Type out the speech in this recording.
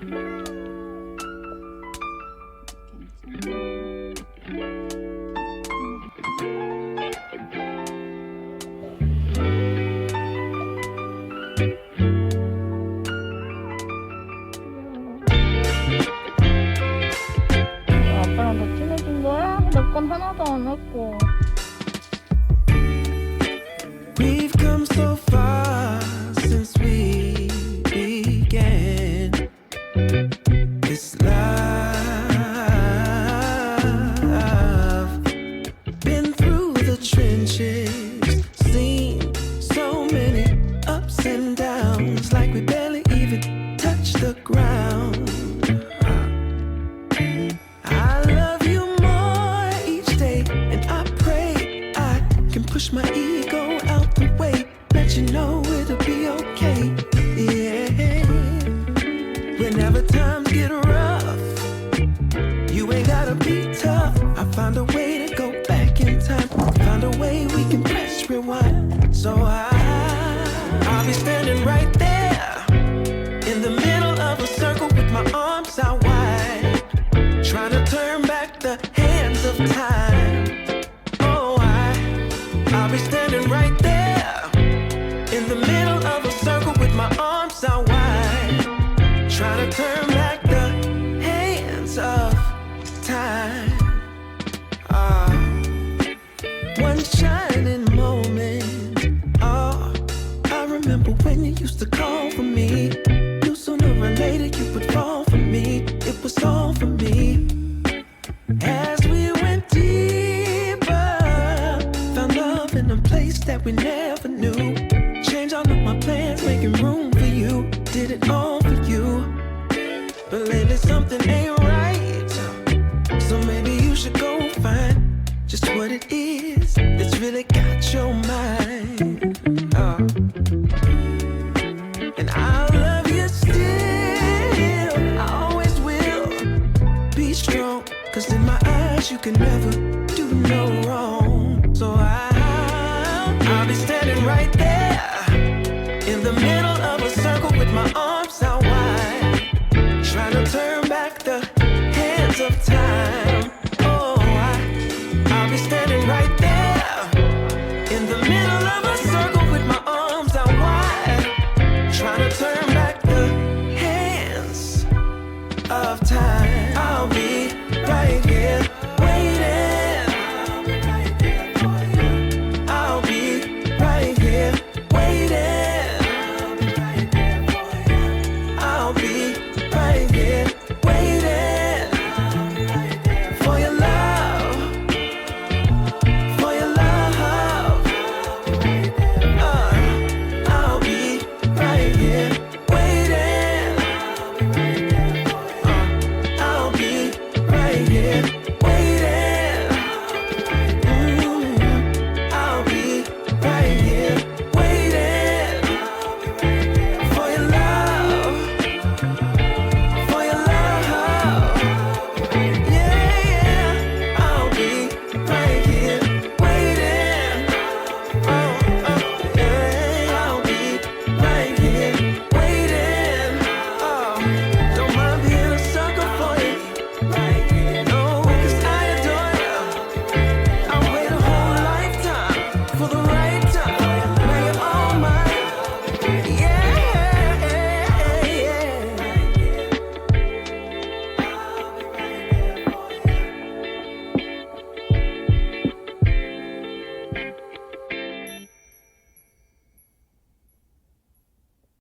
아빠랑 더 친해진 거야? 내 건 하나도 안 했고. We've come so far since we began this love. Been through the trenches, seen so many ups and downs, like we barely even touched the ground. I love you more each day, and I pray I can push my ego out the way, let you know it'll be okay. Yeah. Whenever times get rough, you ain't gotta be tough. I found a way to go back in time, found a way we can press rewind. So I'll be standing right there in the middle of a circle with my arms out wide, trying to turn back the hands of time. Oh, I'll be standing right there in the middle of a circle with my arms out wide, trying to turn back the hands of time. One shining moment. Oh, I remember when you used to call for me. Knew sooner or later you would fall for me. It was all for me. As we went deeper, found love in a place that we never knew. Changed all of my plans, making room for you. Did it all for you. But lately something ain't right, so maybe you should go find just what it is that's really got your mind. And I'll love you still, I always will. Be strong, 'cause in my eyes you can never do no wrong. So I'll be standing right there in the middle of a circle with my arms